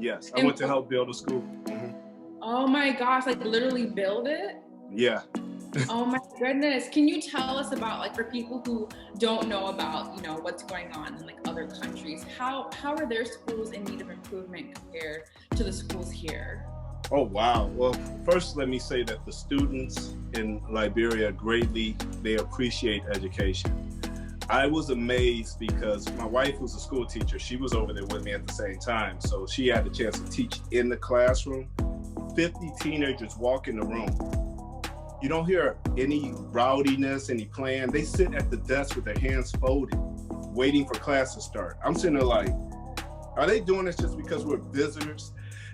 Yes, I And went to help build a school. oh my gosh, like literally build it? Yeah. Oh my goodness. Can you tell us about, like, for people who don't know about, what's going on in like other countries, how are their schools in need of improvement compared to the schools here? Oh, wow. Well, first, let me say that the students in Liberia they appreciate education. I was amazed because my wife was a school teacher. She was over there with me at the same time. So she had the chance to teach in the classroom. 50 teenagers walk in the room. You don't hear any rowdiness, any playing. They sit at the desk with their hands folded, waiting for class to start. I'm sitting there like, are they doing this just because we're visitors?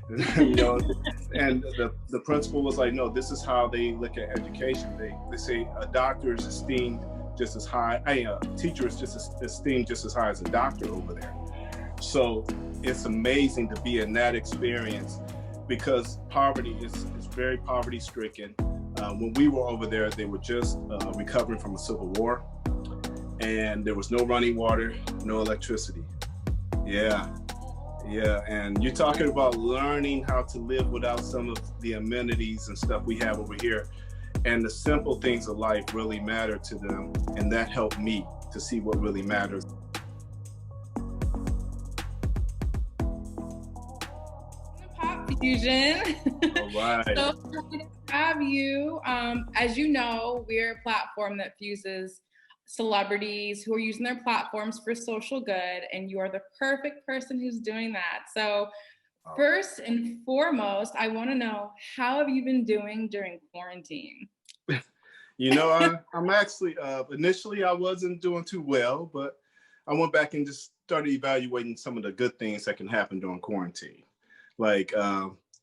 And the principal was like, no, this is how they look at education. They say a doctor is esteemed just as high, a teacher is just esteemed just as high as a doctor over there. So it's amazing to be in that experience because poverty is very poverty stricken. When we were over there, they were just recovering from a civil war, and there was no running water, no electricity. Yeah, and you're talking about learning how to live without some of the amenities and stuff we have over here. And the simple things of life really matter to them, and that helped me to see what really matters. Pop Fusion. All right. So happy to have you. As you know, we're a platform that fuses celebrities who are using their platforms for social good, and you are the perfect person who's doing that. So first and foremost, I want to know, how have you been doing during quarantine? I'm actually, initially I wasn't doing too well, but I went back and just started evaluating some of the good things that can happen during quarantine. Like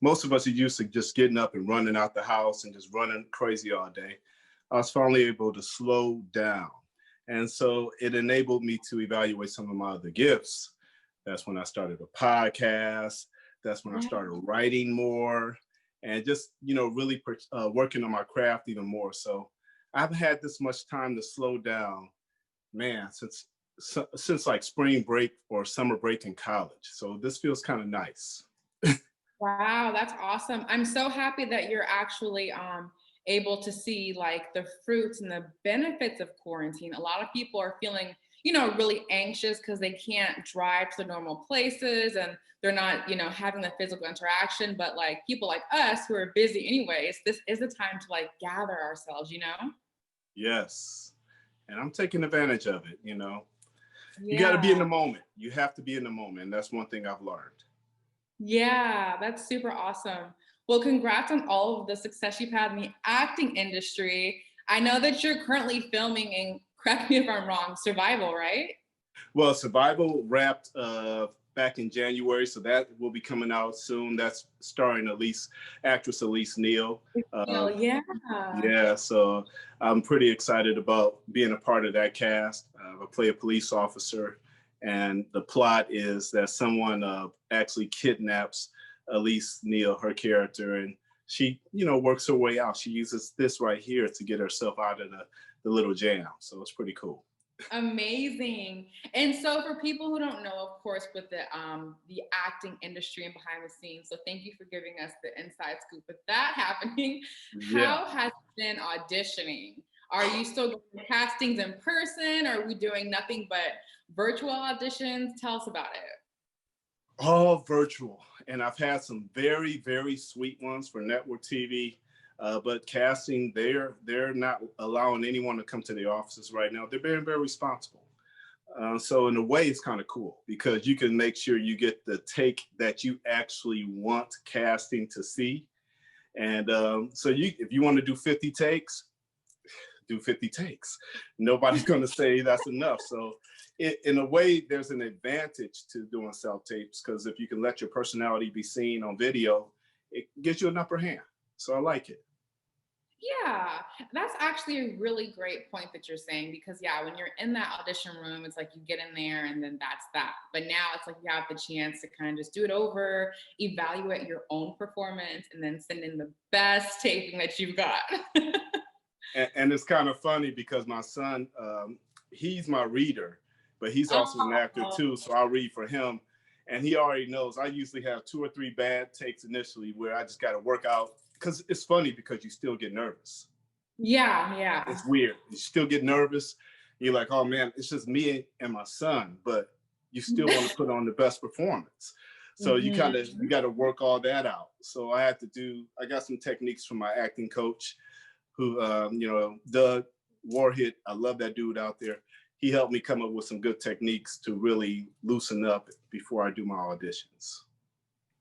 most of us are used to just getting up and running out the house and just running crazy all day. I was finally able to slow down. And so it enabled me to evaluate some of my other gifts. That's when I started a podcast. That's when I started writing more and just, really working on my craft even more. So I haven't had this much time to slow down, man, since like spring break or summer break in college. So this feels kind of nice. Wow, that's awesome. I'm so happy that you're actually able to see like the fruits and the benefits of quarantine. A lot of people are feeling, really anxious because they can't drive to the normal places and they're not, having the physical interaction. But like people like us who are busy anyways, this is the time to like gather ourselves, Yes. And I'm taking advantage of it, You Yeah. got to be in the moment. You have to be in the moment. And that's one thing I've learned. Yeah, that's super awesome. Well, congrats on all of the success you've had in the acting industry. I know that you're currently filming in, correct me if I'm wrong, Survival, right? Well, Survival wrapped back in January, so that will be coming out soon. That's starring actress Elise Neal. Yeah. Yeah, so I'm pretty excited about being a part of that cast. I play a police officer, and the plot is that someone actually kidnaps Elise Neal, her character, and she, works her way out. She uses this right here to get herself out of the little jam. So it's pretty cool. Amazing. And so for people who don't know, of course, with the acting industry and behind the scenes, so thank you for giving us the inside scoop with that happening. How has it been auditioning? Are you still going to castings in person? Or are we doing nothing but virtual auditions? Tell us about it. All virtual. And I've had some very, very sweet ones for network TV. But casting, they're not allowing anyone to come to the offices right now. They're being very responsible. So in a way, it's kind of cool because you can make sure you get the take that you actually want casting to see. And so if you want to do 50 takes, do 50 takes. Nobody's going to say that's enough. So in a way, there's an advantage to doing self-tapes because if you can let your personality be seen on video, it gives you an upper hand. So I like it. Yeah, that's actually a really great point that you're saying because when you're in that audition room, it's like you get in there and then that's that. But now it's like you have the chance to kind of just do it over, evaluate your own performance, and then send in the best taping that you've got. And it's kind of funny because my son, he's my reader, but he's also an actor too. So I'll read for him. And he already knows I usually have 2 or 3 bad takes initially where I just got to work out. Because it's funny because you still get nervous. Yeah, yeah. It's weird. You still get nervous. You're like, oh man, it's just me and my son, but you still want to put on the best performance. So you got to work all that out. So I got some techniques from my acting coach who, Doug Warhit. I love that dude out there. He helped me come up with some good techniques to really loosen up before I do my auditions.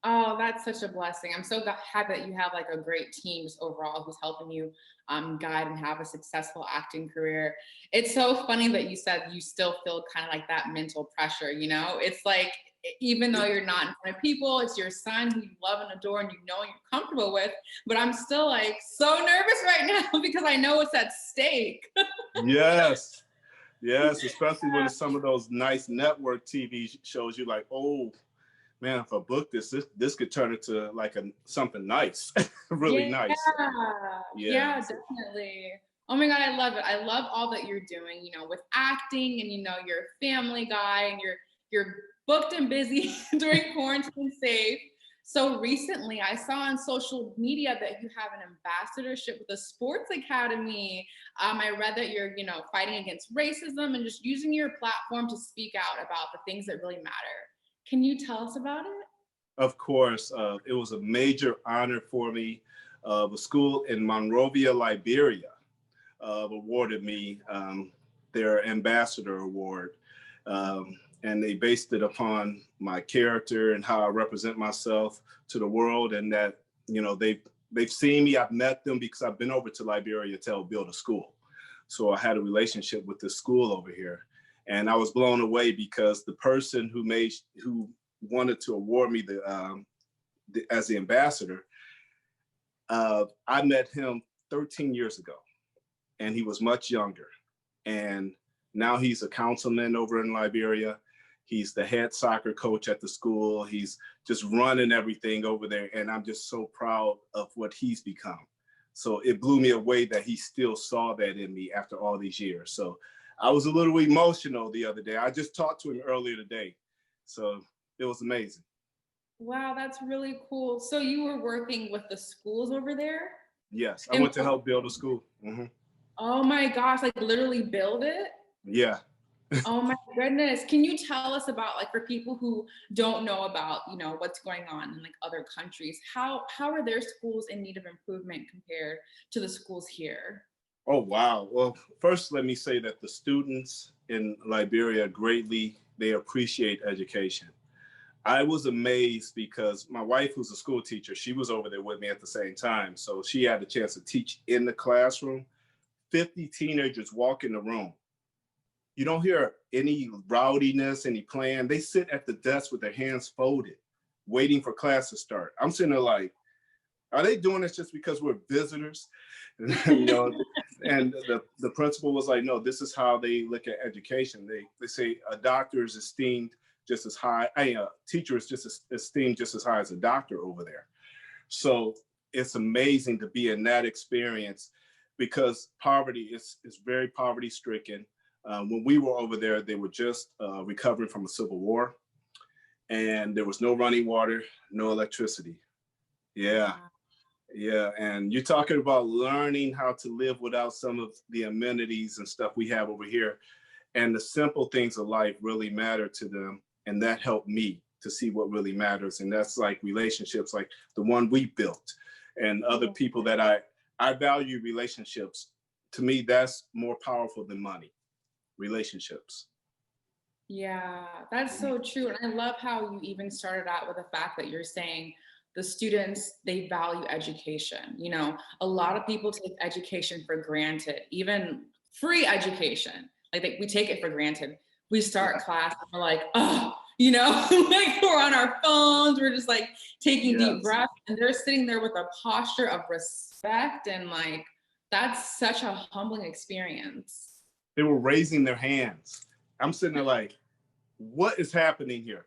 Oh, that's such a blessing. I'm so happy that you have like a great team just overall who's helping you guide and have a successful acting career. It's so funny that you said you still feel kind of like that mental pressure, you know? It's like, even though you're not in front of people, it's your son who you love and adore and you know you're comfortable with, but I'm still like so nervous right now because I know it's at stake. Yes. Yes, especially when it's some of those nice network TV shows. You're like, oh, man, if I book this could turn into like something nice, really nice. Yeah, definitely. Oh my God, I love it. I love all that you're doing, you know, with acting and, you know, you're a family guy and you're booked and busy during quarantine safe. So recently I saw on social media that you have an ambassadorship with a sports academy. I read that you're, you know, fighting against racism and just using your platform to speak out about the things that really matter. Can you tell us about it? Of course. It was a major honor for me. The school in Monrovia, Liberia, awarded me their ambassador award. And they based it upon my character and how I represent myself to the world. And that, you know, they've seen me, I've met them because I've been over to Liberia to help build a school. So I had a relationship with the school over here. And I was blown away because the person who wanted to award me as the ambassador, I met him 13 years ago, and he was much younger. And now he's a councilman over in Liberia. He's the head soccer coach at the school. He's just running everything over there. And I'm just so proud of what he's become. So it blew me away that he still saw that in me after all these years. So I was a little emotional the other day. I just talked to him earlier today. So it was amazing. Wow, that's really cool. So you were working with the schools over there? Yes, I went to help build a school. Mm-hmm. Oh my gosh, like literally build it? Yeah. Oh my goodness. Can you tell us about, like, for people who don't know about, you know, what's going on in like other countries, how are their schools in need of improvement compared to the schools here? Oh, wow. Well, first, let me say that the students in Liberia they appreciate education. I was amazed because my wife, who's a school teacher, she was over there with me at the same time. So she had the chance to teach in the classroom. 50 teenagers walk in the room. You don't hear any rowdiness, any playing. They sit at the desk with their hands folded, waiting for class to start. I'm sitting there like, are they doing this just because we're visitors? You know, and the principal was like, no, this is how they look at education. They say a doctor is esteemed just as high, a teacher is just esteemed just as high as a doctor over there. So it's amazing to be in that experience because poverty is very poverty stricken. When we were over there, they were just recovering from a civil war, and there was no running water, no electricity. Yeah. Yeah, and you're talking about learning how to live without some of the amenities and stuff we have over here. And the simple things of life really matter to them. And that helped me to see what really matters. And that's like relationships like the one we built and other people that I value relationships. To me, that's more powerful than money, relationships. Yeah, that's so true. And I love how you even started out with the fact that you're saying the students, they value education. You know, a lot of people take education for granted, even free education. Like we take it for granted. We start class and we're like, oh, you know, like we're on our phones, we're just like taking deep breaths, and they're sitting there with a posture of respect, and like, that's such a humbling experience. They were raising their hands. I'm sitting there like, what is happening here?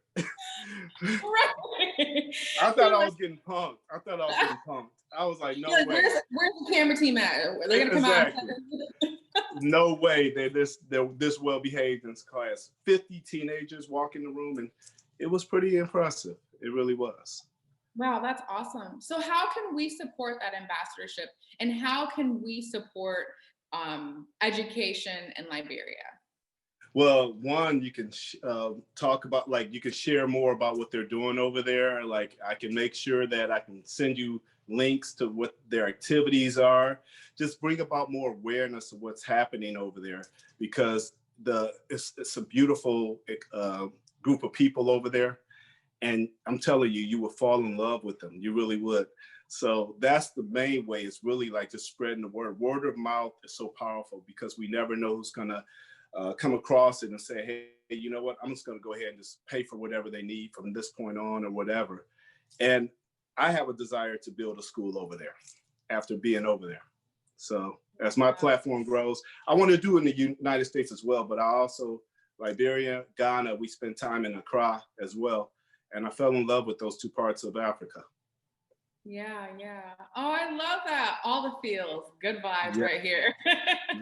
Right. I thought I was getting punked. I was like, no way. Where's the camera team at? They're gonna come out. No way they're this well behaved in class. 50 teenagers walk in the room, and it was pretty impressive. It really was. Wow, that's awesome. So how can we support that ambassadorship, and how can we support education in Liberia? Well, one, you can talk about, like, you can share more about what they're doing over there. Like, I can make sure that I can send you links to what their activities are. Just bring about more awareness of what's happening over there, because it's a beautiful group of people over there. And I'm telling you, you will fall in love with them. You really would. So that's the main way. It's really like just spreading the word. Word of mouth is so powerful, because we never know who's going to come across it and say, hey, you know what? I'm just going to go ahead and just pay for whatever they need from this point on, or whatever. And I have a desire to build a school over there after being over there. So as my platform grows, I want to do it in the United States as well. But I also, Liberia, Ghana, we spent time in Accra as well. And I fell in love with those two parts of Africa. Yeah, yeah. Oh, I love that. All the feels, good vibes right here.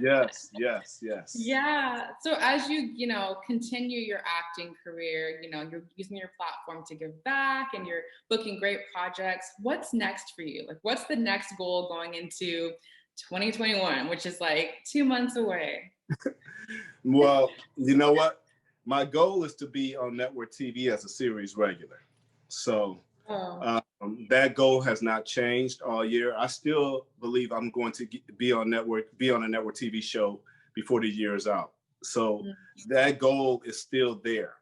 Yes, yes, yes. Yeah. So as you know, continue your acting career, you know, you're using your platform to give back and you're booking great projects. What's next for you? Like, what's the next goal going into 2021, which is like 2 months away? Well, you know what? My goal is to be on network TV as a series regular. So that goal has not changed all year. I still believe I'm going to be on a network TV show before the year is out. So that goal is still there.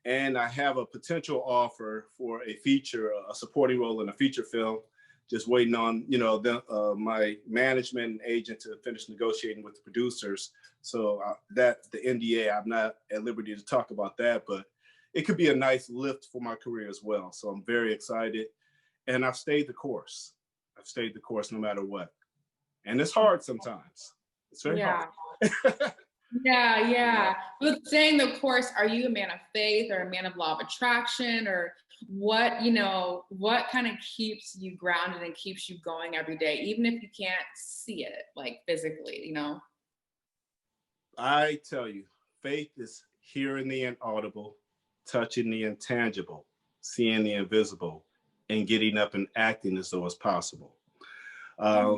And I have a potential offer for a feature, a supporting role in a feature film. Just waiting on, you know, my management and agent to finish negotiating with the producers. So that the NDA, I'm not at liberty to talk about that, but it could be a nice lift for my career as well. So I'm very excited, and I've stayed the course. I've stayed the course no matter what. And it's hard sometimes. It's very hard. Yeah. But staying the course, are you a man of faith or a man of law of attraction, or what, you know, what kind of keeps you grounded and keeps you going every day, even if you can't see it like physically, you know? I tell you, faith is hearing the inaudible, touching the intangible, seeing the invisible, and getting up and acting as though it's possible.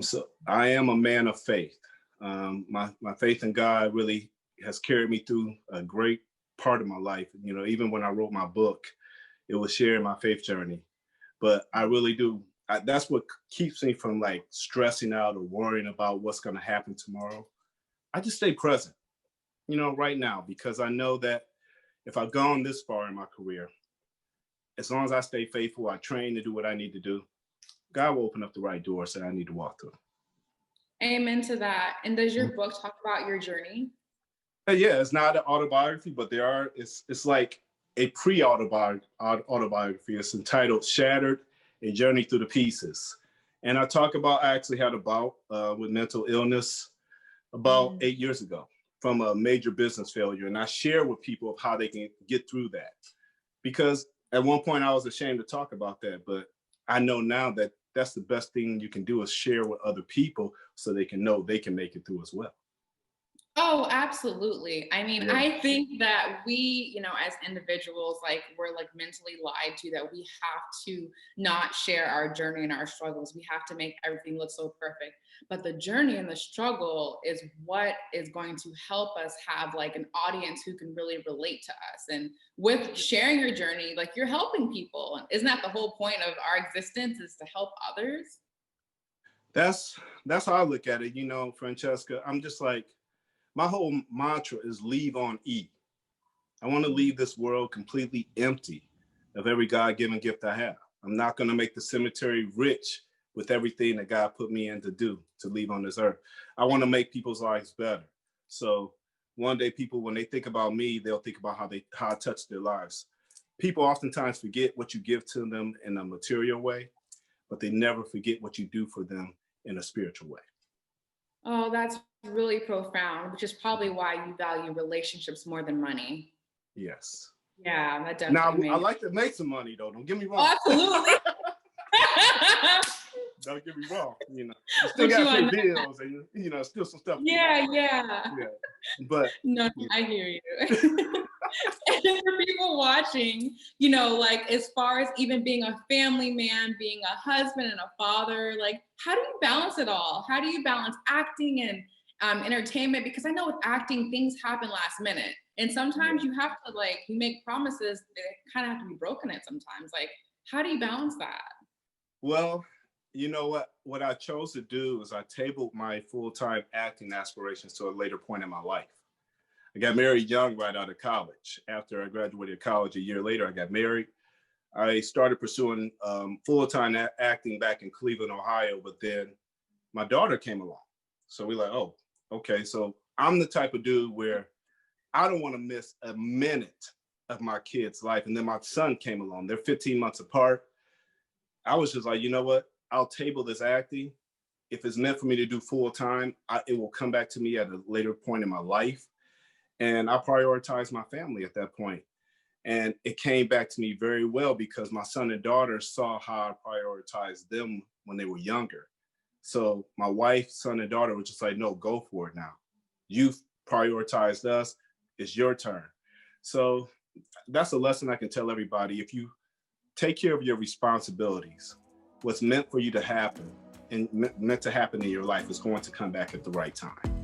So I am a man of faith. My faith in God really has carried me through a great part of my life. You know, even when I wrote my book, it was sharing my faith journey. But I really do. That's what keeps me from like stressing out or worrying about what's going to happen tomorrow. I just stay present, you know, right now, because I know that if I've gone this far in my career, as long as I stay faithful, I train to do what I need to do, God will open up the right doors that I need to walk through. Amen to that. And does your book talk about your journey? Yeah, it's not an autobiography, but it's like a pre-autobiography. It's entitled Shattered, A Journey Through the Pieces. And I talk about, I actually had a bout with mental illness about 8 years ago from a major business failure. And I share with people of how they can get through that. Because at one point I was ashamed to talk about that, but I know now that that's the best thing you can do, is share with other people so they can know they can make it through as well. Oh, absolutely. I mean, I think that we, you know, as individuals, like, we're like mentally lied to, that we have to not share our journey and our struggles. We have to make everything look so perfect. But the journey and the struggle is what is going to help us have like an audience who can really relate to us. And with sharing your journey, like, you're helping people. Isn't that the whole point of our existence, is to help others? That's how I look at it. You know, Francesca, I'm just like, my whole mantra is leave on E. I want to leave this world completely empty of every God-given gift I have. I'm not going to make the cemetery rich with everything that God put me in to do, to leave on this earth. I want to make people's lives better. So one day people, when they think about me, they'll think about how I touch their lives. People oftentimes forget what you give to them in a material way, but they never forget what you do for them in a spiritual way. Oh, that's really profound, which is probably why you value relationships more than money. Yes. Yeah, that definitely. Now, I like to make some money, though. Don't get me wrong. Oh, absolutely. Don't get me wrong. You know, you still got to pay bills, and you know, still some stuff. Yeah. But no, I hear you. for people watching, you know, like as far as even being a family man, being a husband and a father, like how do you balance it all? How do you balance acting and entertainment? Because I know with acting, things happen last minute. And sometimes you have to like, you make promises that kind of have to be broken at sometimes. Like, how do you balance that? Well, you know what? What I chose to do is I tabled my full-time acting aspirations to a later point in my life. I got married young right out of college. After I graduated college a year later, I got married. I started pursuing full-time acting back in Cleveland, Ohio, but then my daughter came along. So we're like, oh, okay. So I'm the type of dude where I don't want to miss a minute of my kid's life. And then my son came along. They're 15 months apart. I was just like, you know what? I'll table this acting. If it's meant for me to do full time, it will come back to me at a later point in my life. And I prioritized my family at that point. And it came back to me very well because my son and daughter saw how I prioritized them when they were younger. So my wife, son, and daughter were just like, no, go for it now. You've prioritized us. It's your turn. So that's a lesson I can tell everybody. If you take care of your responsibilities, what's meant for you to happen and meant to happen in your life is going to come back at the right time.